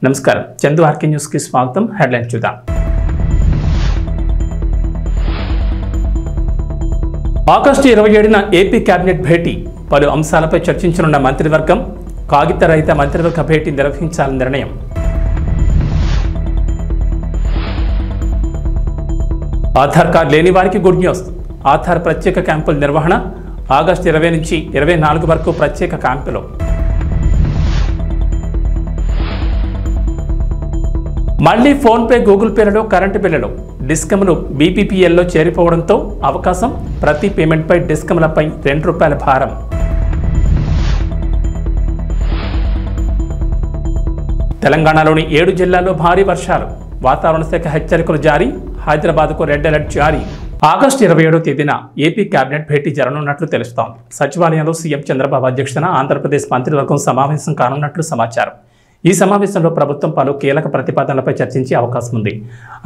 నమస్కారం Chandu RK news కి స్వాగతం. హెడ్లైన్ చూద్దాం. ఆగస్టు 27న ఏపీ కేబినెట్ భేటీ. పలు అంశాలపై చర్చించనున్న మంత్రివర్గం. కాగిత రహిత మంత్రివర్గ భేటీ నిర్వహించాలని నిర్ణయం. ఆధార్ కార్డు లేని వారికి గుడ్ న్యూస్. ఆధార్ ప్రత్యేక క్యాంపుల నిర్వహణ ఆగస్టు 20 నుంచి 24 వరకు ప్రత్యేక క్యాంపులు. మళ్లీ ఫోన్పే, గూగుల్ పేలలో కరెంటు బిల్లులు. డిస్కమ్లు బీపీపీఎల్లో చేరిపోవడంతో అవకాశం. ప్రతి పేమెంట్పై డిస్కమ్లపై ₹2 భారం. తెలంగాణలోని 7 జిల్లాల్లో భారీ వర్షాలు. వాతావరణ శాఖ హెచ్చరికలు జారీ. హైదరాబాద్కు రెడ్ అలర్ట్ జారీ. ఆగస్టు 27వ తేదీన ఏపీ కేబినెట్ భేటీ జరగనున్నట్లు తెలుస్తోంది. సచివాలయంలో సీఎం చంద్రబాబు అధ్యక్షతన ఆంధ్రప్రదేశ్ మంత్రివర్గం సమావేశం కానున్నట్లు సమాచారం. ఈ సమావేశంలో ప్రభుత్వం పలు కీలక ప్రతిపాదనలపై చర్చించే అవకాశం ఉంది.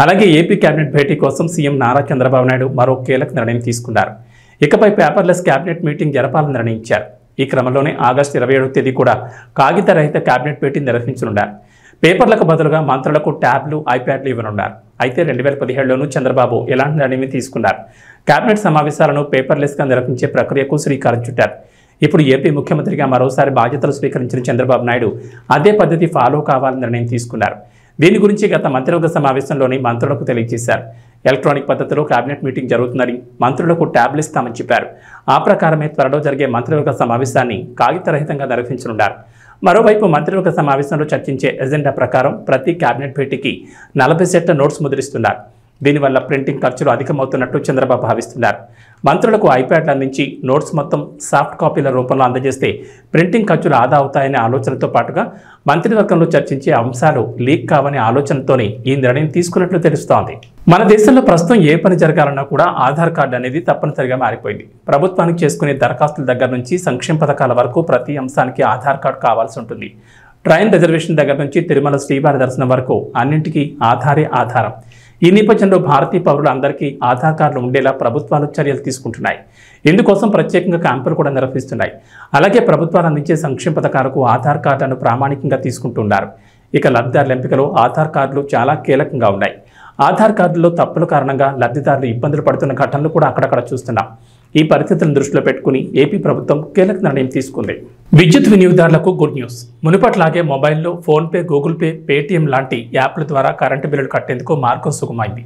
అలాగే ఏపీ కేబినెట్ భేటీ కోసం సీఎం నారా చంద్రబాబు నాయుడు మరో కీలక నిర్ణయం తీసుకున్నారు. ఇకపై పేపర్లెస్ కేబినెట్ మీటింగ్ జరపాలని నిర్ణయించారు. ఈ క్రమంలోనే ఆగస్టు 27వ తేదీ కూడా కాగిత రహిత కేబినెట్ భేటీ నిర్వహించనున్నారు. పేపర్లకు బదులుగా మంత్రులకు ట్యాబ్లు, ఐప్యాడ్లు ఇవ్వనున్నారు. అయితే 2017లోనూ చంద్రబాబు ఎలాంటి నిర్ణయం తీసుకున్నారు. కేబినెట్ సమావేశాలను పేపర్లెస్గా నిర్వహించే ప్రక్రియకు శ్రీకారం చుట్టారు. ఇప్పుడు ఏపీ ముఖ్యమంత్రిగా మరోసారి బాధ్యతలు స్వీకరించిన చంద్రబాబు నాయుడు అదే పద్ధతి ఫాలో కావాలని నిర్ణయం తీసుకున్నారు. దీని గురించి గత మంత్రివర్గ సమావేశంలోని మంత్రులకు తెలియజేశారు. ఎలక్ట్రానిక్ పద్ధతిలో కేబినెట్ మీటింగ్ జరుగుతుందని, మంత్రులకు ట్యాబ్లు ఇస్తామని చెప్పారు. ఆ ప్రకారమే త్వరలో జరిగే మంత్రివర్గ సమావేశాన్ని కాగితరహితంగా నిర్వహించనున్నారు. మరోవైపు మంత్రివర్గ సమావేశంలో చర్చించే ఎజెండా ప్రకారం ప్రతి కేబినెట్ భేటీకి 40 సెట్ల నోట్స్ ముద్రిస్తున్నారు. దీనివల్ల ప్రింటింగ్ ఖర్చులు అధికమవుతున్నట్టు చంద్రబాబు భావిస్తున్నారు. మంత్రులకు ఐప్యాడ్లు అందించి నోట్స్ మొత్తం సాఫ్ట్ కాపీల రూపంలో అందజేస్తే ప్రింటింగ్ ఖర్చులు ఆదా అవుతాయనే ఆలోచనతో పాటుగా మంత్రివర్గంలో చర్చించే అంశాలు లీక్ కావనే ఆలోచనతోనే ఈ నిర్ణయం తీసుకున్నట్లు తెలుస్తోంది. మన దేశంలో ప్రస్తుతం ఏ పని జరగాలన్నా కూడా ఆధార్ కార్డు అనేది తప్పనిసరిగా మారిపోయింది. ప్రభుత్వానికి చేసుకునే దరఖాస్తుల దగ్గర నుంచి సంక్షేమ పథకాల వరకు ప్రతి అంశానికి ఆధార్ కార్డు కావాల్సి ఉంటుంది. ట్రైన్ రిజర్వేషన్ దగ్గర నుంచి తిరుమల శ్రీవారి దర్శనం వరకు అన్నింటికీ ఆధారే ఆధారం. ఈ నేపథ్యంలో భారతీయ పౌరులందరికీ ఆధార్ కార్డులు ఉండేలా ప్రభుత్వాలు చర్యలు తీసుకుంటున్నాయి. ఇందుకోసం ప్రత్యేకంగా క్యాంపులు కూడా నిర్వహిస్తున్నాయి. అలాగే ప్రభుత్వాలు అందించే సంక్షేమ పథకాలకు ఆధార్ కార్డులను ప్రామాణికంగా తీసుకుంటున్నారు. ఇక లబ్ధిదారుల ఎంపికలో ఆధార్ కార్డులు చాలా కీలకంగా ఉన్నాయి. ఆధార్ కార్డుల్లో తప్పుల కారణంగా లబ్ధిదారులు ఇబ్బందులు పడుతున్న ఘటనలు కూడా అక్కడక్కడ చూస్తున్నాం. ఈ పరిస్థితులను దృష్టిలో పెట్టుకుని ఏపీ ప్రభుత్వం కీలక నిర్ణయం తీసుకుంది. విద్యుత్ వినియోగదారులకు గుడ్ న్యూస్. మునుపట్లాగే మొబైల్లో ఫోన్పే, గూగుల్ పే, పేటీఎం లాంటి యాప్ల ద్వారా కరెంటు బిల్లులు కట్టేందుకు మార్గం సుగమైంది.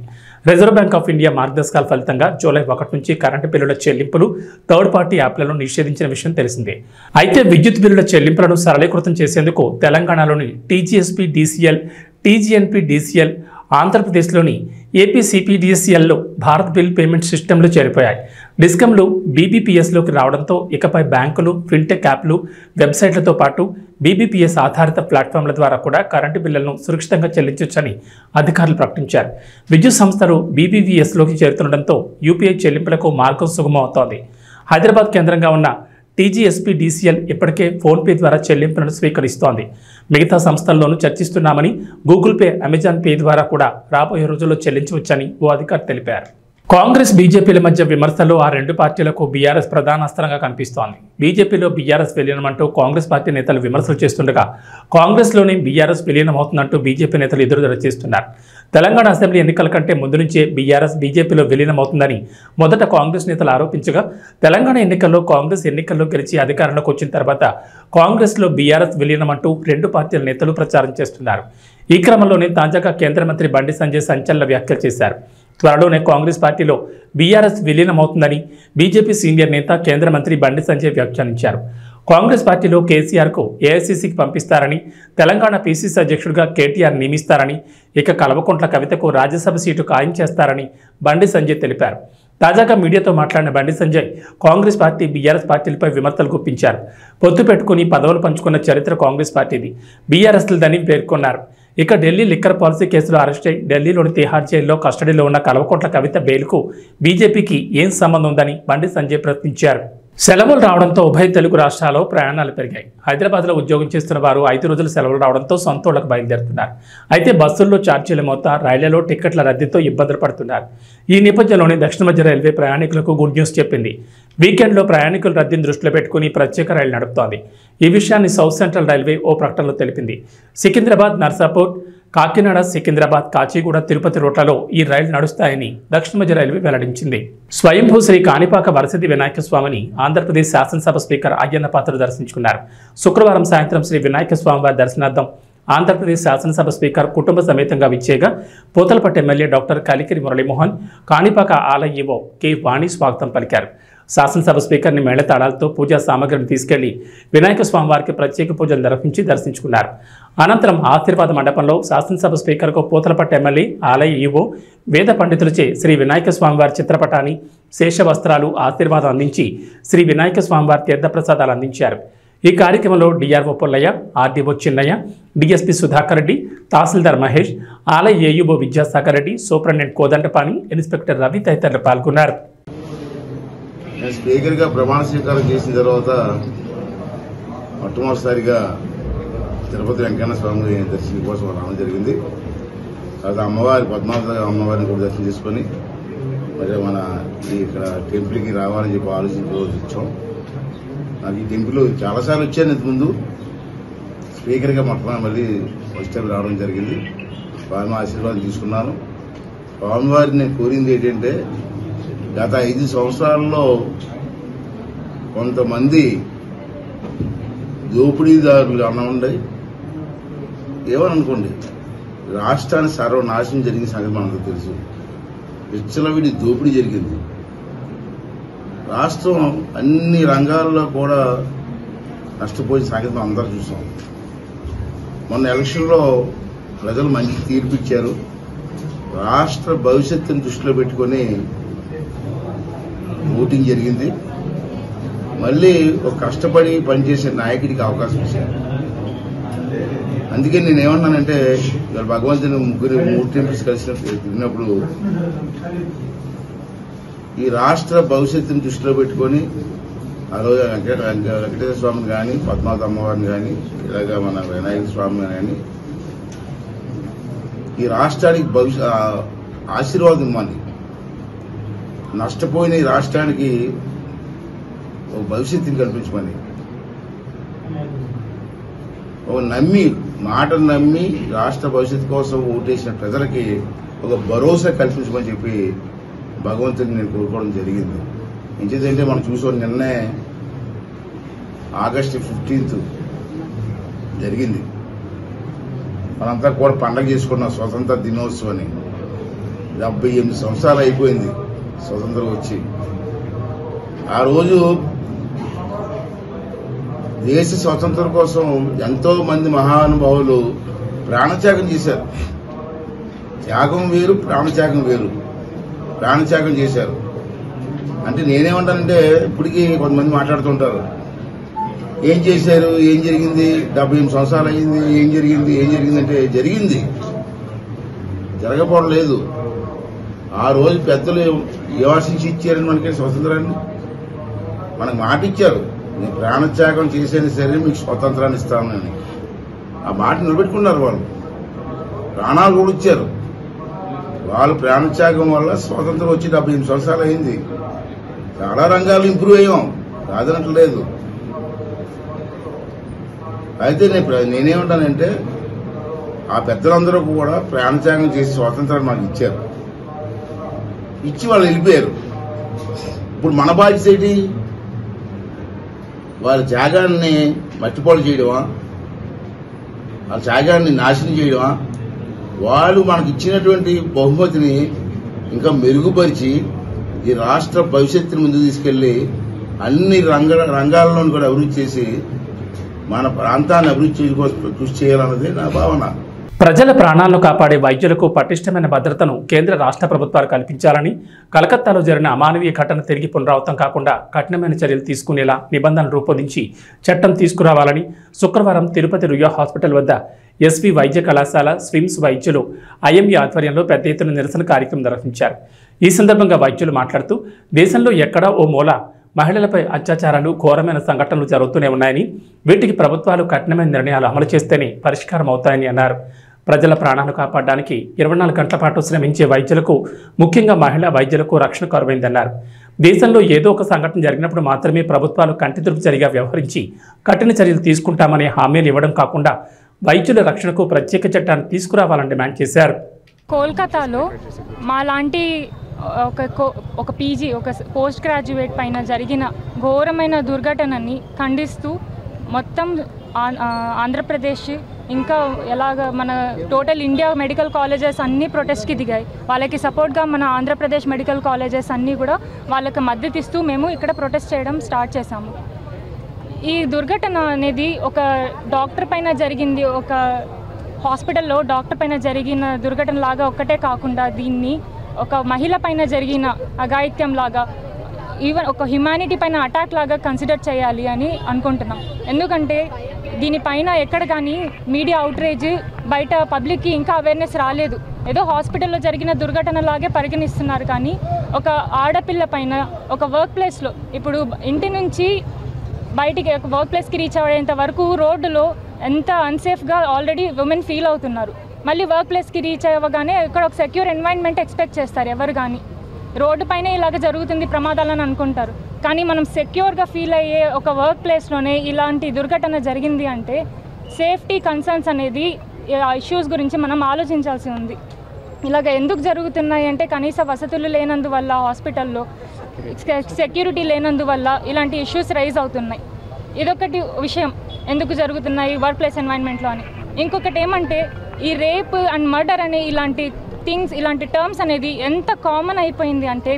రిజర్వ్ బ్యాంక్ ఆఫ్ ఇండియా మార్గదర్శకాల ఫలితంగా జూలై 1 నుంచి కరెంటు బిల్లుల చెల్లింపులు థర్డ్ పార్టీ యాప్లను నిషేధించిన విషయం తెలిసిందే. అయితే విద్యుత్ బిల్లుల చెల్లింపులను సరళీకృతం చేసేందుకు తెలంగాణలోని టీజీఎస్పీ డీసీఎల్, టీజీఎన్పీ డీసీఎల్, ఆంధ్రప్రదేశ్లోని ఏపీసీపీడీసీఎల్లో భారత్ బిల్ పేమెంట్ సిస్టమ్లు చేరిపోయాయి. డిస్కమ్లు బీబీపీఎస్లోకి రావడంతో ఇకపై బ్యాంకులు, ఫిన్టెక్ యాప్లు, వెబ్సైట్లతో పాటు బీబీపీఎస్ ఆధారిత ప్లాట్ఫామ్ల ద్వారా కూడా కరెంటు బిల్లులను సురక్షితంగా చెల్లించవచ్చని అధికారులు ప్రకటించారు. విద్యుత్ సంస్థలు బీబీపీఎస్లోకి చేరుతుండటంతో యూపీఐ చెల్లింపులకు మార్గం సుగమవుతోంది. హైదరాబాద్ కేంద్రంగా ఉన్న టీజీఎస్పీ డీసీఎల్ ఇప్పటికే ఫోన్పే ద్వారా చెల్లింపులను స్వీకరిస్తోంది. మిగతా సంస్థల్లోనూ చర్చిస్తున్నామని, గూగుల్ పే, అమెజాన్ పే ద్వారా కూడా రాబోయే రోజుల్లో చెల్లించవచ్చని ఓ అధికారి తెలిపారు. కాంగ్రెస్, బీజేపీల మధ్య విమర్శలు ఆ రెండు పార్టీలకు బీఆర్ఎస్ ప్రధాన అస్త్రంగా కనిపిస్తోంది. బీజేపీలో బీఆర్ఎస్ విలీనమంటూ కాంగ్రెస్ పార్టీ నేతలు విమర్శలు చేస్తుండగా కాంగ్రెస్లోనే బీఆర్ఎస్ విలీనమవుతుందంటూ బీజేపీ నేతలు ఎదురుదల చేస్తున్నారు. తెలంగాణ అసెంబ్లీ ఎన్నికల కంటే ముందు నుంచే బీఆర్ఎస్ బీజేపీలో విలీనమవుతుందని మొదట కాంగ్రెస్ నేతలు ఆరోపించగా, తెలంగాణ ఎన్నికల్లో కాంగ్రెస్ ఎన్నికల్లో గెలిచి అధికారంలోకి వచ్చిన తర్వాత కాంగ్రెస్లో బీఆర్ఎస్ విలీనమంటూ రెండు పార్టీల నేతలు ప్రచారం చేస్తున్నారు. ఈ క్రమంలోనే తాజాగా కేంద్ర మంత్రి బండి సంజయ్ సంచలన వ్యాఖ్యలు చేశారు. త్వరలోనే కాంగ్రెస్ పార్టీలో బీఆర్ఎస్ విలీనమవుతుందని బీజేపీ సీనియర్ నేత కేంద్ర మంత్రి బండి సంజయ్ వ్యాఖ్యానించారు. కాంగ్రెస్ పార్టీలో కేసీఆర్కు ఏఐసీసీకి పంపిస్తారని, తెలంగాణ పీసీసీ అధ్యక్షుడిగా కేటీఆర్ నియమిస్తారని, ఇక కల్వకుంట్ల కవితకు రాజ్యసభ సీటు ఖాయం చేస్తారని బండి సంజయ్ తెలిపారు. తాజాగా మీడియాతో మాట్లాడిన బండి సంజయ్ కాంగ్రెస్ పార్టీ, బీఆర్ఎస్ పార్టీలపై విమర్శలు గుప్పించారు. పొత్తు పెట్టుకుని పదవులు పంచుకున్న చరిత్ర కాంగ్రెస్ పార్టీది, బీఆర్ఎస్లదని పేర్కొన్నారు. ఇక ఢిల్లీ లిక్కర్ పాలసీ కేసులో అరెస్ట్ అయి ఢిల్లీలోని తిహార్ జైల్లో కస్టడీలో ఉన్న కల్వకుంట్ల కవిత బెయిల్కు బీజేపీకి ఏం సంబంధం ఉందని బండి సంజయ్ ప్రశ్నించారు. సెలవులు రావడంతో ఉభయ తెలుగు రాష్ట్రాల్లో ప్రయాణాలు పెరిగాయి. హైదరాబాద్లో ఉద్యోగం చేస్తున్న వారు 5 రోజుల సెలవులు రావడంతో సొంత ఊళ్ళకు బయలుదేరుతున్నారు. అయితే బస్సుల్లో ఛార్జీల మొత్త, రైళ్లలో టికెట్ల రద్దీతో ఇబ్బందులు పడుతున్నారు. ఈ నేపథ్యంలోనే దక్షిణ మధ్య రైల్వే ప్రయాణికులకు గుడ్ న్యూస్ చెప్పింది. వీకెండ్లో ప్రయాణికుల రద్దీని దృష్టిలో పెట్టుకుని ప్రత్యేక రైలు నడుపుతోంది. ఈ విషయాన్ని సౌత్ సెంట్రల్ రైల్వే ఓ ప్రకటనలో తెలిపింది. సికింద్రాబాద్, నర్సాపూర్, కాకినాడ, సికింద్రాబాద్, కాచిగూడ, తిరుపతి రూట్లలో ఈ రైలు నడుస్తాయని దక్షిణ మధ్య రైల్వే వెల్లడించింది. స్వయంభూ శ్రీ కాణిపాక వరసిద్ధి వినాయక స్వామిని ఆంధ్రప్రదేశ్ శాసనసభ స్పీకర్ అయ్యన్న పాత్రుడు దర్శించుకున్నారు. శుక్రవారం సాయంత్రం శ్రీ వినాయక స్వామివారి దర్శనార్థం ఆంధ్రప్రదేశ్ శాసనసభ స్పీకర్ కుటుంబ సమేతంగా విచ్చేగా పోతలపట్టు ఎమ్మెల్యే డాక్టర్ కలికిరి మురళీమోహన్, కాణిపాక ఆలయ ఈవో కె వాణి స్వాగతం పలికారు. శాసనసభ స్పీకర్ని మేళతాళాలతో పూజా సామగ్రిని తీసుకెళ్లి వినాయక స్వామివారికి ప్రత్యేక పూజలు నిర్వహించి దర్శించుకున్నారు. అనంతరం ఆశీర్వాద మండపంలో శాసనసభ స్పీకర్కు పోతలపట్టు ఎమ్మెల్యే, ఆలయ ఈవో, వేద పండితులచే శ్రీ వినాయక స్వామివారి చిత్రపటాన్ని, శేష వస్త్రాలు, ఆశీర్వాదం అందించి శ్రీ వినాయక స్వామివారి తీర్థప్రసాదాలు అందించారు. ఈ కార్యక్రమంలో DRO Pollaiah, RDO Chinnaiah, DSP Sudhakar Reddy, tahsildar Mahesh, ఆలయ AUO Vidyasagar Reddy, superintendent Kodandapani, inspector Ravi తదితరులు పాల్గొన్నారు. స్పీకర్గా ప్రమాణ స్వీకారం చేసిన తర్వాత మొట్టమొదటిసారిగా తిరుపతి వెంకన్న స్వామి దర్శనం కోసం రావడం జరిగింది. తర్వాత అమ్మవారి పద్మావతి అమ్మవారిని కూడా దర్శనం చేసుకుని మరి మన ఇక్కడ టెంపుల్కి రావాలని చెప్పి ఆలోచించి రోజు వచ్చాం. నాకు ఈ టెంపుల్ చాలాసార్లు వచ్చాను ఇంతకుముందు. స్పీకర్గా మొట్టమొదటి మళ్ళీ ఫస్ట్ టైం రావడం జరిగింది. స్వామి ఆశీర్వాదం తీసుకున్నాను. స్వామివారిని నేను కోరింది ఏంటంటే, గత 5 సంవత్సరాల్లో కొంతమంది దోపిడీదారులు అన్నమండి ఏమనుకోండి, రాష్ట్రాన్ని సర్వనాశనం జరిగిన సంగతి మనకు తెలుసు. విచ్చలవిడి దోపిడీ జరిగింది. రాష్ట్రం అన్ని రంగాల్లో కూడా నష్టపోయిన సంగతి మనం అందరూ చూసాం. మొన్న ఎలక్షన్లో ప్రజలు మంచి తీర్పు ఇచ్చారు. రాష్ట్ర భవిష్యత్తును దృష్టిలో పెట్టుకుని ఓటింగ్ జరిగింది. మళ్ళీ ఒక కష్టపడి పనిచేసే నాయకుడికి అవకాశం ఇచ్చారు. అందుకే నేనేమన్నానంటే, ఇవాళ భగవంతుని 3 టెంపుల్స్ కలిసినప్పుడు ఈ రాష్ట్ర భవిష్యత్తుని దృష్టిలో పెట్టుకుని ఆ రోజు వెంకటేశ్వర స్వామిని కానీ, పద్మావతి అమ్మవారిని కానీ, ఇలాగా మన వినాయక స్వామిని కానీ ఈ రాష్ట్రానికి ఆశీర్వాదం ఇవ్వండి. నష్టపోయిన ఈ రాష్ట్రానికి ఒక భవిష్యత్తుని కల్పించమని, ఒక మాటను నమ్మి రాష్ట్ర భవిష్యత్తు కోసం ఓటేసిన ప్రజలకి ఒక భరోసా కల్పించమని చెప్పి భగవంతుని నేను కోరుకోవడం జరిగింది. ఇంకేంటంటే మనం చూసాం, నిన్నే ఆగస్టు 15 జరిగింది. మనంతా కూడా పండగ చేసుకున్నాం స్వతంత్ర దినోత్సవాన్ని. 78 సంవత్సరాలు అయిపోయింది స్వతంత్రం వచ్చి. ఆ రోజు దేశ స్వతంత్రం కోసం ఎంతో మంది మహానుభావులు ప్రాణత్యాగం చేశారు. త్యాగం వేరు, ప్రాణత్యాగం వేరు. ప్రాణత్యాగం చేశారు. అంటే నేనేమంటానంటే, ఇప్పటికీ కొంతమంది మాట్లాడుతుంటారు, ఏం చేశారు, ఏం జరిగింది, 78 సంవత్సరాలు అయింది, ఏం జరిగిందంటే, జరిగింది, జరగకపోవడం లేదు. ఆ రోజు పెద్దలు యోచించి ఇచ్చారని మనకి స్వతంత్రాన్ని, మనకు మాట ఇచ్చారు, నేను ప్రాణత్యాగం చేసేది సరే మీకు స్వతంత్రాన్ని ఇస్తానని. ఆ మాట నిలబెట్టుకున్నారు. వాళ్ళు ప్రాణాలు కూడా ఇచ్చారు. వాళ్ళు ప్రాణత్యాగం వల్ల స్వాతంత్రం వచ్చి 78 సంవత్సరాలు అయింది. చాలా రంగాలు ఇంప్రూవ్ అయ్యాం, కాదనట్లేదు. అయితే నేనేమంటానంటే, ఆ పెద్దలందరూ కూడా ప్రాణత్యాగం చేసి స్వాతంత్రాన్ని మాకు ఇచ్చారు. ఇచ్చి వాళ్ళు వెళ్ళిపోయారు. ఇప్పుడు మన బాధ్యత ఏంటి? వాళ్ళ త్యాగాన్ని మట్టిపాలు చేయడమా, వాళ్ళ త్యాగాన్ని నాశనం చేయడమా? వాళ్ళు మనకు ఇచ్చినటువంటి బహుమతిని ఇంకా మెరుగుపరిచి ఈ రాష్ట్ర భవిష్యత్తుని ముందుకు తీసుకెళ్లి అన్ని రంగాల్లోనూ కూడా అభివృద్ధి చేసి మన ప్రాంతాన్ని అభివృద్ధి కృషి చేయాలన్నది నా భావన. ప్రజల ప్రాణాలను కాపాడే వైద్యులకు పటిష్టమైన భద్రతను కేంద్ర రాష్ట్ర ప్రభుత్వాలు కల్పించాలని, కలకత్తాలో జరిగిన అమానవీయ ఘటన తిరిగి పునరావృతం కాకుండా కఠినమైన చర్యలు తీసుకునేలా నిబంధనలు రూపొందించి చట్టం తీసుకురావాలని శుక్రవారం తిరుపతి రుయా హాస్పిటల్ వద్ద ఎస్వి వైద్య కళాశాల స్విమ్స్ వైద్యులు ఐఎంఈ ఆధ్వర్యంలో పెద్ద ఎత్తున నిరసన కార్యక్రమం నిర్వహించారు. ఈ సందర్భంగా వైద్యులు మాట్లాడుతూ, దేశంలో ఎక్కడా ఓ మూల మహిళలపై అత్యాచారాలు, ఘోరమైన సంఘటనలు జరుగుతూనే ఉన్నాయని, వీటికి ప్రభుత్వాలు కఠినమైన నిర్ణయాలు అమలు చేస్తేనే పరిష్కారం అవుతాయని అన్నారు. ప్రజల ప్రాణాలు కాపాడడానికి 24 గంటల పాటు శ్రమించే వైద్యులకు, ముఖ్యంగా మహిళా వైద్యులకు రక్షణ కరువైందన్నారు. దేశంలో ఏదో ఒక సంఘటన జరిగినప్పుడు మాత్రమే ప్రభుత్వాలు కంటితుడుపుచరిగా వ్యవహరించి కఠిన చర్యలు తీసుకుంటామనే హామీలు ఇవ్వడం కాకుండా వైద్యుల రక్షణకు ప్రత్యేక చట్టాన్ని తీసుకురావాలని డిమాండ్ చేశారు. కోల్కతాలో మాలాంటి ఒక పీజీ, ఒక పోస్ట్ గ్రాడ్యుయేట్ పైన జరిగిన ఘోరమైన దుర్ఘటనని ఖండిస్తూ మొత్తం ఆంధ్రప్రదేశ్ ఇంకా ఎలాగ మన టోటల్ ఇండియా మెడికల్ కాలేజెస్ అన్నీ ప్రొటెస్ట్కి దిగాయి. వాళ్ళకి సపోర్ట్గా మన ఆంధ్రప్రదేశ్ మెడికల్ కాలేజెస్ అన్నీ కూడా వాళ్ళకి మద్దతు ఇస్తూ మేము ఇక్కడ ప్రొటెస్ట్ చేయడం స్టార్ట్ చేశాము. ఈ దుర్ఘటన అనేది ఒక డాక్టర్ పైన జరిగింది, ఒక హాస్పిటల్లో డాక్టర్ పైన జరిగిన దుర్ఘటన లాగా ఒక్కటే కాకుండా దీన్ని ఒక మహిళ పైన జరిగిన అఘాయిత్యం లాగా, ఈవెన్ ఒక హ్యుమానిటీ పైన అటాక్ లాగా కన్సిడర్ చేయాలి అని అనుకుంటున్నాం. ఎందుకంటే దీనిపైన ఎక్కడ కానీ మీడియా అవుట్రేజ్ బయట పబ్లిక్కి ఇంకా అవేర్నెస్ రాలేదు. ఏదో హాస్పిటల్లో జరిగిన దుర్ఘటన లాగే పరిగణిస్తున్నారు. కానీ ఒక ఆడపిల్ల పైన ఒక వర్క్ ప్లేస్లో, ఇప్పుడు ఇంటి నుంచి బయటికి ఒక వర్క్ ప్లేస్కి రీచ్ అయ్యేంత వరకు రోడ్డులో ఎంత అన్సేఫ్గా ఆల్రెడీ ఉమెన్ ఫీల్ అవుతున్నారు. మళ్ళీ వర్క్ ప్లేస్కి రీచ్ అవ్వగానే ఇక్కడ ఒక సెక్యూర్ ఎన్వైర్న్మెంట్ ఎక్స్పెక్ట్ చేస్తారు ఎవరు కానీ. రోడ్డు పైన ఇలాగ జరుగుతుంది ప్రమాదాలని అనుకుంటారు. కానీ మనం సెక్యూర్గా ఫీల్ అయ్యే ఒక వర్క్ ప్లేస్లోనే ఇలాంటి దుర్ఘటన జరిగింది అంటే సేఫ్టీ కన్సర్న్స్ అనేది ఇష్యూస్ గురించి మనం ఆలోచించాల్సి ఉంది. ఇలాగ ఎందుకు జరుగుతున్నాయి అంటే కనీస వసతులు లేనందువల్ల, హాస్పిటల్లో సెక్యూరిటీ లేనందువల్ల ఇలాంటి ఇష్యూస్ రైజ్ అవుతున్నాయి. ఇదొకటి విషయం ఎందుకు జరుగుతున్నాయి వర్క్ ప్లేస్ ఎన్వైర్న్మెంట్లో అని. ఇంకొకటి ఏమంటే ఈ రేప్ అండ్ మర్డర్ అనే ఇలాంటి థింగ్స్, ఇలాంటి టర్మ్స్ అనేది ఎంత కామన్ అయిపోయింది అంటే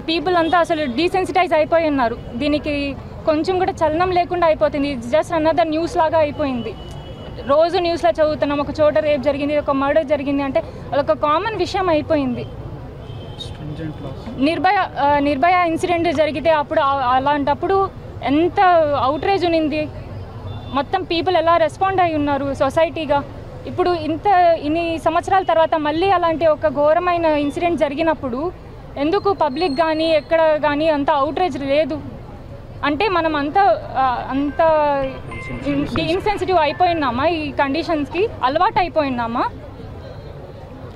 పీపుల్ అంతా అసలు డీసెన్సిటైజ్ అయిపోయి ఉన్నారు. దీనికి కొంచెం కూడా చలనం లేకుండా అయిపోతుంది. జస్ట్ అనదర్ న్యూస్ లాగా అయిపోయింది. రోజు న్యూస్లో చదువుతున్నాం, ఒక చోట రేప్ జరిగింది, ఒక మర్డర్ జరిగింది అంటే అదొక కామన్ విషయం అయిపోయింది. నిర్భయ ఇన్సిడెంట్ జరిగితే అప్పుడు అలాంటప్పుడు ఎంత అవుట్రేజ్ ఉన్నింది, మొత్తం పీపుల్ ఎలా రెస్పాండ్ అయి ఉన్నారు సొసైటీగా. ఇప్పుడు ఇన్ని సంవత్సరాల తర్వాత మళ్ళీ అలాంటి ఒక ఘోరమైన ఇన్సిడెంట్ జరిగినప్పుడు ఎందుకు పబ్లిక్ కానీ ఎక్కడ కానీ అంత అవుట్రేజ్ లేదు అంటే మనం అంత ఇన్సెన్సిటివ్ అయిపోయినామా, ఈ కండిషన్స్కి అలవాటు అయిపోయినామా.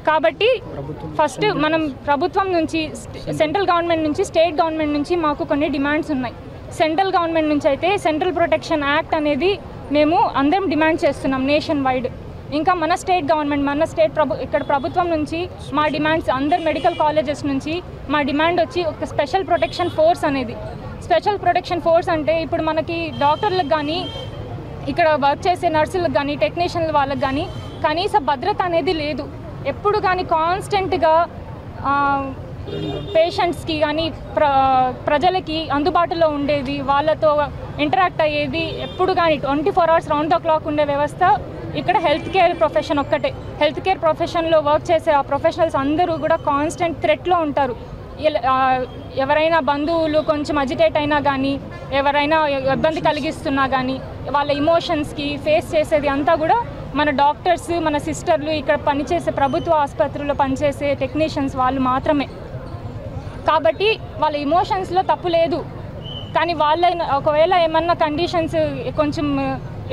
కాబట్టి ఫస్ట్ మనం ప్రభుత్వం నుంచి, సెంట్రల్ గవర్నమెంట్ నుంచి, స్టేట్ గవర్నమెంట్ నుంచి మాకు కొన్ని డిమాండ్స్ ఉన్నాయి. సెంట్రల్ గవర్నమెంట్ నుంచి అయితే సెంట్రల్ ప్రొటెక్షన్ యాక్ట్ అనేది మేము అందరం డిమాండ్ చేస్తున్నాం నేషన్ వైడ్. ఇంకా మన స్టేట్ గవర్నమెంట్, మన స్టేట్ ఇక్కడ ప్రభుత్వం నుంచి మా డిమాండ్స్, అందరు మెడికల్ కాలేజెస్ నుంచి మా డిమాండ్ వచ్చి ఒక స్పెషల్ ప్రొటెక్షన్ ఫోర్స్ అనేది. స్పెషల్ ప్రొటెక్షన్ ఫోర్స్ అంటే ఇప్పుడు మనకి డాక్టర్లకు కానీ, ఇక్కడ వర్క్ చేసే నర్సులకు కానీ, టెక్నీషియన్ల వాళ్ళకి కానీ కనీస భద్రత అనేది లేదు. ఎప్పుడు కానీ కాన్స్టెంట్గా పేషెంట్స్కి కానీ ప్రజలకి అందుబాటులో ఉండేది, వాళ్ళతో ఇంటరాక్ట్ అయ్యేది ఎప్పుడు కానీ 24 hours రౌండ్ ద క్లాక్ ఉండే వ్యవస్థ ఇక్కడ హెల్త్ కేర్ ప్రొఫెషన్ ఒక్కటే. హెల్త్ కేర్ ప్రొఫెషన్లో వర్క్ చేసే ఆ ప్రొఫెషనల్స్ అందరూ కూడా కాన్స్టెంట్ థ్రెట్లో ఉంటారు. ఎవరైనా బంధువులు కొంచెం అజిటేట్ అయినా కానీ, ఎవరైనా ఇబ్బంది కలిగిస్తున్నా కానీ వాళ్ళ ఇమోషన్స్కి ఫేస్ చేసేది అంతా కూడా మన డాక్టర్స్, మన సిస్టర్లు, ఇక్కడ పనిచేసే ప్రభుత్వ ఆసుపత్రుల్లో పనిచేసే టెక్నీషియన్స్ వాళ్ళు మాత్రమే. కాబట్టి వాళ్ళ ఇమోషన్స్లో తప్పు లేదు. కానీ వాళ్ళ ఒకవేళ ఏమన్నా కండిషన్స్ కొంచెం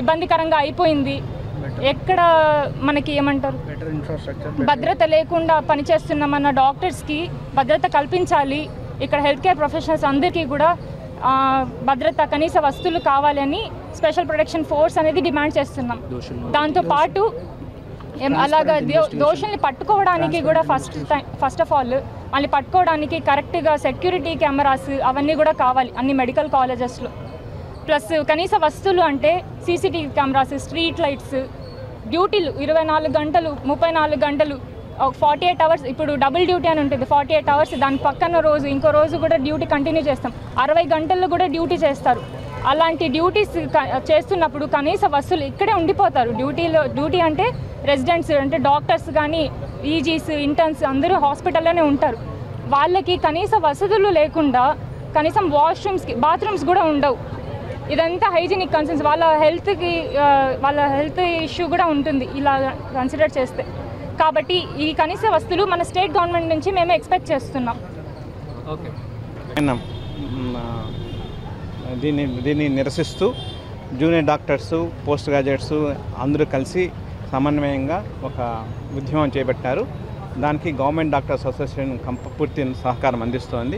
ఇబ్బందికరంగా అయిపోయింది, ఎక్కడ మనకి ఏమంటారు భద్రత లేకుండా పనిచేస్తున్న మన డాక్టర్స్కి భద్రత కల్పించాలి. ఇక్కడ హెల్త్ కేర్ ప్రొఫెషనల్స్ అందరికీ కూడా భద్రత, కనీస వస్తువులు కావాలని స్పెషల్ ప్రొటెక్షన్ ఫోర్స్ అనేది డిమాండ్ చేస్తున్నాం. దాంతోపాటు అలాగా దోషుల్ని పట్టుకోవడానికి కూడా ఫస్ట్ ఆఫ్ ఆల్ వాళ్ళని పట్టుకోవడానికి కరెక్ట్గా సెక్యూరిటీ కెమెరాస్ అవన్నీ కూడా కావాలి అన్ని మెడికల్ కాలేజెస్లో. ప్లస్ కనీస వస్తువులు అంటే సీసీటీవీ కెమెరాస్, స్ట్రీట్ లైట్స్, డ్యూటీలు 24 గంటలు, 34 గంటలు, 48 hours. ఇప్పుడు డబుల్ డ్యూటీ అని ఉంటుంది, 48 hours. దాని పక్కన రోజు, ఇంకో రోజు కూడా డ్యూటీ కంటిన్యూ చేస్తాం. 60 గంటల్లో కూడా డ్యూటీ చేస్తారు. అలాంటి డ్యూటీస్ చేస్తున్నప్పుడు కనీస వస్తువులు ఇక్కడే ఉండిపోతారు. డ్యూటీ అంటే రెసిడెంట్స్ అంటే డాక్టర్స్ కానీ, ఈజీస్, ఇంటర్న్స్ అందరూ హాస్పిటల్లోనే ఉంటారు. వాళ్ళకి కనీస వసతులు లేకుండా కనీసం వాష్రూమ్స్కి, బాత్రూమ్స్ కూడా ఉండవు. ఇదంతా హైజీనిక్ కన్సర్న్స్, వాళ్ళ హెల్త్ ఇష్యూ కూడా ఉంటుంది ఇలా కన్సిడర్ చేస్తే. కాబట్టి ఈ కనీస వస్తువులు మన స్టేట్ గవర్నమెంట్ నుంచి మేము ఎక్స్పెక్ట్ చేస్తున్నాం. ఓకే. దీన్ని నిరసిస్తూ జూనియర్ డాక్టర్సు, పోస్ట్ గ్రాడ్యుయేట్స్ అందరూ కలిసి సమన్వయంగా ఒక ఉద్యమం చేపట్టారు. దానికి గవర్నమెంట్ డాక్టర్స్ అసోసియేషన్ పూర్తి సహకారం అందిస్తోంది.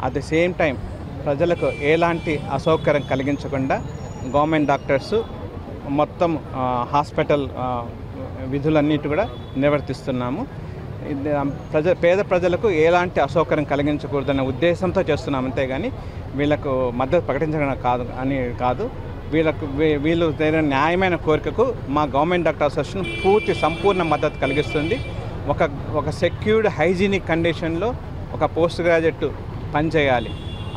అట్ ది సేమ్ టైం ప్రజలకు ఎలాంటి అసౌకర్యం కలిగించకుండా గవర్నమెంట్ డాక్టర్స్ మొత్తం హాస్పిటల్ విధులన్నిటి కూడా నిర్వర్తిస్తున్నాము. పేద ప్రజలకు ఎలాంటి అసౌకర్యం కలిగించకూడదనే ఉద్దేశంతో చేస్తున్నాం, అంతేగాని వీళ్ళకు మద్దతు ప్రకటించడం కాదు. వీళ్ళు న్యాయమైన కోరికకు మా గవర్నమెంట్ డాక్టర్ అసోసియేషన్ సంపూర్ణ మద్దతు కలిగిస్తుంది. ఒక సెక్యూర్డ్ హైజీనిక్ కండిషన్లో ఒక పోస్ట్ గ్రాడ్యుయేట్ పనిచేయాలి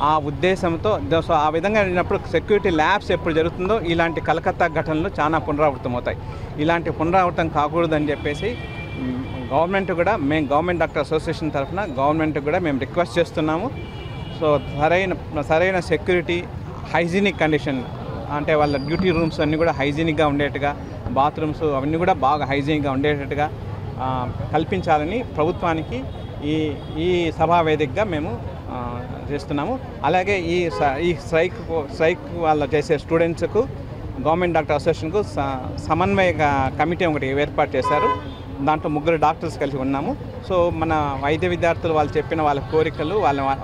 ఆ ఉద్దేశంతో. సో ఆ విధంగా అయినప్పుడు సెక్యూరిటీ ల్యాబ్స్ ఎప్పుడు జరుగుతుందో ఇలాంటి కలకత్తా ఘటనలు చాలా పునరావృతం అవుతాయి. ఇలాంటి పునరావృతం కాకూడదని చెప్పేసి గవర్నమెంట్ డాక్టర్ అసోసియేషన్ తరఫున గవర్నమెంట్ కూడా మేము రిక్వెస్ట్ చేస్తున్నాము. సో సరైన సెక్యూరిటీ, హైజీనిక్ కండిషన్, అంటే వాళ్ళ డ్యూటీ రూమ్స్ అన్నీ కూడా హైజీనిక్గా ఉండేట్టుగా, బాత్రూమ్స్ అవన్నీ కూడా బాగా హైజీనిక్గా ఉండేటట్టుగా కల్పించాలని ప్రభుత్వానికి ఈ సభా వేదికగా మేము చేస్తున్నాము. అలాగే ఈ స్ట్రైక్ వాళ్ళ చేసే స్టూడెంట్స్కు గవర్నమెంట్ డాక్టర్ అసోసియేషన్కు సమన్వయ కమిటీ ఒకటి ఏర్పాటు చేశారు. దాంట్లో 3 డాక్టర్స్ కలిసి ఉన్నాము. సో మన వైద్య విద్యార్థులు వాళ్ళు చెప్పిన వాళ్ళ కోరికలు,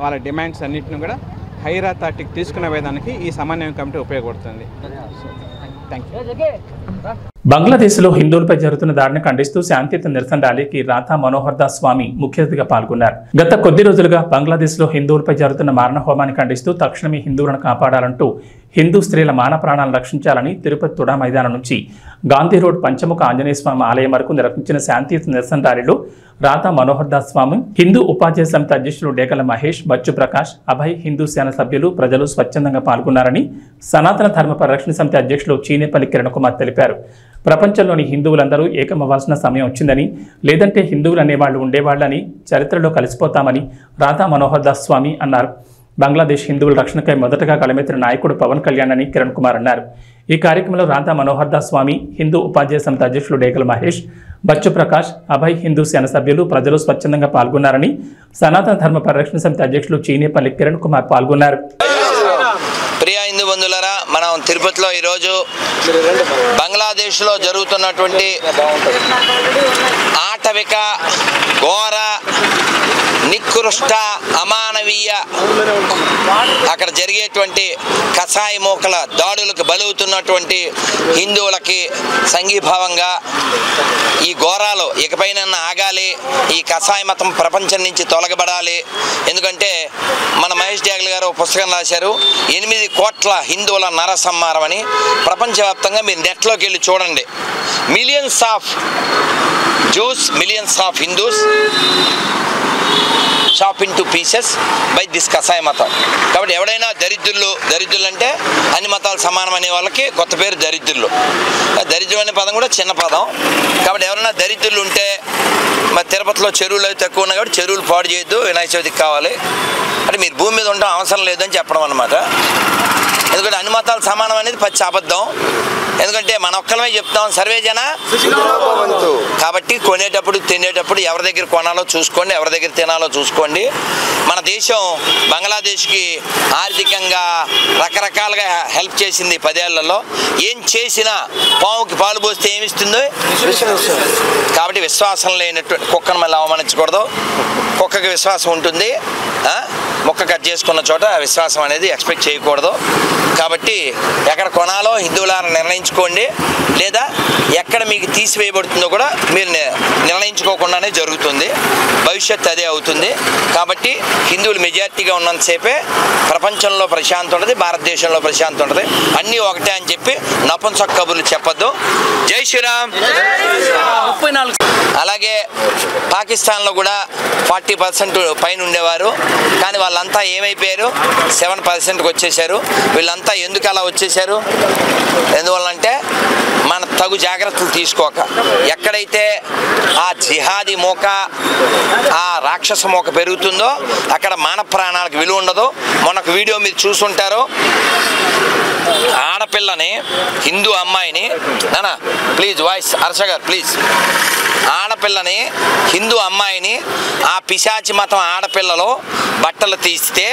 వాళ్ళ డిమాండ్స్ అన్నింటిని కూడా హైయర్ అథారిటీకి తీసుకునే విధానానికి ఈ సమన్వయ కమిటీ ఉపయోగపడుతుంది. Thank you. బంగ్లాదేశ్లో హిందువులపై జరుగుతున్న దాడిని ఖండిస్తూ శాంతియుత నిరసన ర్యాలీకి రాధా మనోహర్ దాస్ స్వామి ముఖ్య అతిథిగా పాల్గొన్నారు. గత కొద్ది రోజులుగా బంగ్లాదేశ్లో హిందువులపై జరుగుతున్న మారణ హోమాన్ని ఖండిస్తూ తక్షణమే హిందువులను కాపాడాలంటూ హిందూ స్త్రీల మాన ప్రాణాలను రక్షించాలని తిరుపతి తుడా మైదానం నుంచి గాంధీ రోడ్ పంచముఖ ఆంజనేయ స్వామి ఆలయం వరకు నిర్వహించిన శాంతియుత నిరసన ర్యాలీలో రాధా మనోహర్ దాస్ స్వామి, హిందూ ఉపాధ్యాయ సమితి అధ్యక్షులు డేగల మహేష్, బచ్చు ప్రకాష్, అభయ్ హిందూ సేన సభ్యులు, ప్రజలు స్వచ్ఛందంగా పాల్గొన్నారని సనాతన ధర్మ పరిరక్షణ సమితి అధ్యక్షులు చీనేపల్లి కిరణ్ కుమార్ తెలిపారు. ప్రపంచంలోని హిందువులందరూ ఏకమవ్వాల్సిన సమయం వచ్చిందని, లేదంటే హిందువులు అనేవాళ్లు ఉండేవాళ్లని, చరిత్రలో కలిసిపోతామని రాధా మనోహర్ దాస్ స్వామి అన్నారు. బంగ్లాదేశ్ హిందువుల రక్షణకై మొదటగా కలమెత్తిన నాయకుడు పవన్ కళ్యాణ్ అని కిరణ్ కుమార్ అన్నారు. ఈ కార్యక్రమంలో రాధా మనోహర్ దాస్ స్వామి, హిందూ ఉపాధ్యాయ సమితి అధ్యక్షులు డేగల మహేష్, బచ్చు ప్రకాష్, అభయ్ హిందూ సేన సభ్యులు, ప్రజలు స్వచ్ఛందంగా పాల్గొన్నారని సనాతన ధర్మ పరిరక్షణ సమితి అధ్యక్షులు చీనేపల్లి కిరణ్ కుమార్ పాల్గొన్నారు. ప్రియ హిందూ బంధువులారా, మనం తిరుపతిలో ఈరోజు బంగ్లాదేశ్లో జరుగుతున్నటువంటి ఆటవిక, ఘోర, నికృష్ట, అమానవీయ, అక్కడ జరిగేటువంటి కసాయి మోకల దాడులకు బలవుతున్నటువంటి హిందువులకి సంఘీభావంగా ఈ ఘోరాలు ఇకపైన ఆగాలి, ఈ కసాయి మతం ప్రపంచం నుంచి తొలగబడాలి. ఎందుకంటే మన మహేష్ డేగల్ గారు పుస్తకం రాశారు, 8 కోట్ల హిందువుల నరసంహారం అని. ప్రపంచవ్యాప్తంగా మీరు నెట్లోకి వెళ్ళి చూడండి. Millions of Jews, millions of Hindus chop into pieces by this కసాయ మతం. కాబట్టి ఎవడైనా దరిద్రులు అంటే అన్ని మతాలు సమానం అనే వాళ్ళకి కొత్త పేరు దరిద్రులు. దరిద్రం అనే పదం కూడా చిన్న పదం. కాబట్టి ఎవరైనా దరిద్రులు ఉంటే, మరి తిరుపతిలో చెరువులు అవి తక్కువ ఉన్నాయి కాబట్టి చెరువులు పాడు చేయొద్దు, వినాయక చవితికి కావాలి అంటే మీరు భూమి మీద ఉండడం అవసరం లేదని చెప్పడం అన్నమాట. ఎందుకంటే అన్ని మతాలు సమానం అనేది పచ్చి అబద్ధం. ఎందుకంటే మన ఒక్కలమే చెప్తాం, సర్వే జన. కాబట్టి కొనేటప్పుడు తినేటప్పుడు ఎవరి దగ్గర కొనాలో చూసుకోండి, ఎవరి దగ్గర తినాలో చూసుకోండి. మన దేశం బంగ్లాదేశ్కి ఆర్థికంగా రకరకాలుగా హెల్ప్ చేసింది 10 ఏళ్లలో. ఏం చేసినా పావుకి పాలు పోస్తే ఏమిస్తుందో. కాబట్టి విశ్వాసం లేనటువంటి కుక్కను మళ్ళీ అవమానించకూడదు. కుక్కకి విశ్వాసం ఉంటుంది, మొక్క కట్ చేసుకున్న చోట విశ్వాసం అనేది ఎక్స్పెక్ట్ చేయకూడదు. కాబట్టి ఎక్కడ కొనాలో హిందువులారా నిర్ణయించుకోండి, లేదా ఎక్కడ మీకు తీసివేయబడుతుందో కూడా మీరు నిర్ణయించుకోకుండానే జరుగుతుంది. భవిష్యత్తు అదే అవుతుంది. కాబట్టి హిందువులు మెజారిటీగా ఉన్నంతసేపే ప్రపంచంలో ప్రశాంతం ఉంటుంది, భారతదేశంలో ప్రశాంతం ఉంటుంది. అన్నీ ఒకటే అని చెప్పి నపుంసక కబుర్లు చెప్పొద్దు. జై శ్రీరామ్. అలాగే పాకిస్తాన్లో కూడా 40% పైన ఉండేవారు, కానీ వాళ్ళంతా ఏమైపోయారు, 7%కి వచ్చేసారు. వీళ్ళంతా ఎందుకు అలా వచ్చేసారు? ఎందువల్లంటే మన తగు జాగ్రత్తలు తీసుకోక. ఎక్కడైతే ఆ జిహాదీ మోక, ఆ రాక్షస మోక పెరుగుతుందో అక్కడ మానవ ప్రాణాలకు విలువ ఉండదు. మొన్నొక వీడియో మీరు చూసుంటారు, ఆడపిల్లని, హిందూ అమ్మాయిని, నానా ప్లీజ్ వాయిస్ హర్ష గారు ప్లీజ్, ఆడపిల్లని హిందూ అమ్మాయిని ఆ పిశాచి మతం ఆడపిల్లలో బట్టలు తీస్తే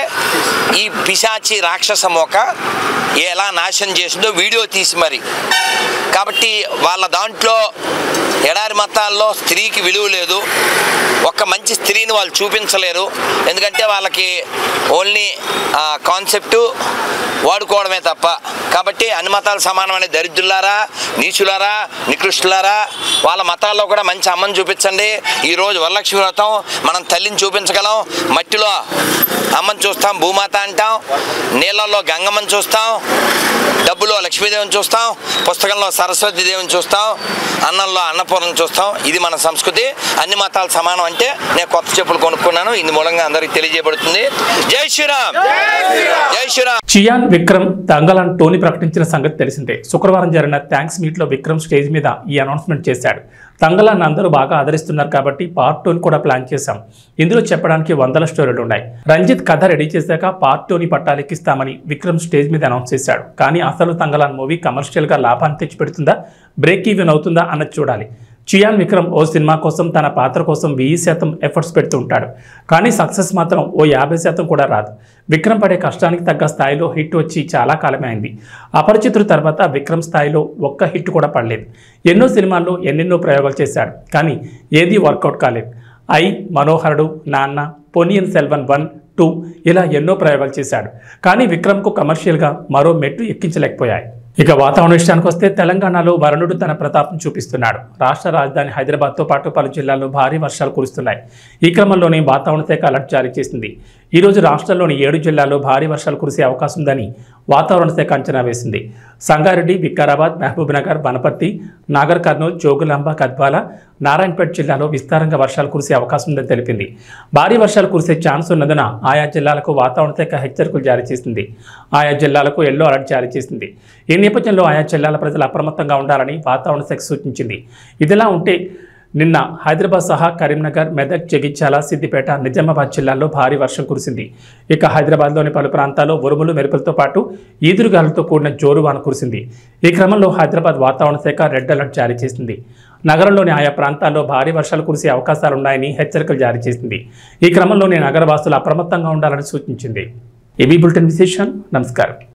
ఈ పిశాచి రాక్షస మోక ఎలా నాశనం చేసిందో వీడియో తీసి మరి. కాబట్టి వాళ్ళ దాంట్లో ఎడారి మతాల్లో స్త్రీకి విలువ లేదు, ఒక మంచి స్త్రీని వాళ్ళు చూపించలేరు. ఎందుకంటే వాళ్ళకి ఓన్లీ కాన్సెప్టు వాడుకోవడమే తప్ప. కాబట్టి అన్ని మతాలు సమానమైన దరిద్రులారా, నీచులారా, నికృష్టులారా, వాళ్ళ మతాల్లో కూడా మంచి అమ్మని చూపించండి. ఈరోజు వరలక్ష్మి వ్రతం, మనం తల్లిని చూపించగలం. మట్టిలో అమ్మని చూస్తాం, భూమాత అంటాం. నీళ్ళల్లో గంగమ్మని చూస్తాం, డబ్బులో లక్ష్మీదేవిని చూస్తాం, పుస్తకంలో సరస్వతి దేవిని చూస్తాం, అన్నంలో అన్నపూర్ణను చూస్తాం. ఇది మన సంస్కృతి. అన్ని మతాలు సమానం అంటే నేను కొత్త చెప్పులు కొనుక్కున్నాను. ఇందు మూలంగా అందరికి తెలియజేయబడుతుంది. జై శ్రీరామ్, జై శ్రీరామ్. చియాన్ విక్రమ్ తంగలాన్ టోనీ ప్రకటించిన సంగతి తెలిసిందే. శుక్రవారం జరిగిన థ్యాంక్స్ మీట్ లో విక్రమ్ స్టేజ్ మీద ఈ అనౌన్స్మెంట్ చేశాడు. తంగలాన్ అందరూ బాగా ఆదరిస్తున్నారు కాబట్టి పార్ట్ 2 కూడా ప్లాన్ చేశాం. ఇందులో చెప్పడానికి 100 స్టోరీలు ఉన్నాయి. రంజిత్ కథ రెడీ చేశాక పార్ట్ 2ని పట్టాలెక్కిస్తామని విక్రమ్ స్టేజ్ మీద అనౌన్స్ చేశాడు. కానీ అసలు తంగలాన్ మూవీ కమర్షియల్ గా లాభాన్ని తెచ్చిపెడుతుందా, బ్రేక్ ఈవెన్ అవుతుందా అన్నది చూడాలి. చియాన్ విక్రమ్ ఓ సినిమా కోసం తన పాత్ర కోసం 1000% ఎఫర్ట్స్ పెడుతూ ఉంటాడు. కానీ సక్సెస్ మాత్రం ఓ 50% కూడా రాదు. విక్రమ్ పడే కష్టానికి తగ్గ స్థాయిలో హిట్ వచ్చి చాలా కాలమే అయింది. అపరిచితుల తర్వాత విక్రమ్ స్థాయిలో ఒక్క హిట్ కూడా పడలేదు. ఎన్నో సినిమాల్లో ఎన్నెన్నో ప్రయోగాలు చేశాడు, కానీ ఏదీ వర్కౌట్ కాలేదు. మనోహరుడు, నాన్న, పొన్నియిన్ సెల్వన్ 1, 2 ఇలా ఎన్నో ప్రయోగాలు చేశాడు. కానీ విక్రమ్కు కమర్షియల్గా మరో మెట్టు ఎక్కించలేకపోయాయి. ఇక వాతావరణ విషయానికి వస్తే తెలంగాణలో వరుణుడు తన ప్రతాపం చూపిస్తున్నాడు. రాష్ట్ర రాజధాని హైదరాబాద్తో పాటు పలు జిల్లాల్లో భారీ వర్షాలు కురుస్తున్నాయి. ఈ క్రమంలోనే వాతావరణ శాఖ అలర్ట్ జారీ చేసింది. ఈరోజు రాష్ట్రంలోని 7 జిల్లాల్లో భారీ వర్షాలు కురిసే అవకాశం ఉందని వాతావరణ శాఖ అంచనా వేసింది. సంగారెడ్డి, వికారాబాద్, మహబూబ్నగర్, వనపర్తి, నాగర్ కర్నూల్, జోగులాంబ, గద్వాల, నారాయణపేట జిల్లాలో విస్తారంగా వర్షాలు కురిసే అవకాశం ఉందని తెలిపింది. భారీ వర్షాలు కురిసే ఛాన్స్ ఉన్నందున ఆయా జిల్లాలకు వాతావరణ శాఖ హెచ్చరికలు జారీ చేసింది. ఆయా జిల్లాలకు ఎల్లో అలర్ట్ జారీ చేసింది. ఈ నేపథ్యంలో ఆయా జిల్లాల ప్రజలు అప్రమత్తంగా ఉండాలని వాతావరణ శాఖ సూచించింది. ఇదిలా ఉంటే నిన్న హైదరాబాద్ సహా కరీంనగర్, మెదక్, జగిత్యాల, సిద్దిపేట, నిజామాబాద్ జిల్లాల్లో భారీ వర్షం కురిసింది. ఇక హైదరాబాద్లోని పలు ప్రాంతాల్లో ఉరుములు, మెరుపులతో పాటు ఈదురుగాలులతో కూడిన జోరువాన కురిసింది. ఈ క్రమంలో హైదరాబాద్ వాతావరణ శాఖ రెడ్ అలర్ట్ జారీ చేసింది. నగరంలోని ఆయా ప్రాంతాల్లో భారీ వర్షాలు కురిసే అవకాశాలున్నాయని హెచ్చరికలు జారీ చేసింది. ఈ క్రమంలోనే నగరవాసులు అప్రమత్తంగా ఉండాలని సూచించింది. ఏబీ బులెటిన్ విశేషం. నమస్కారం.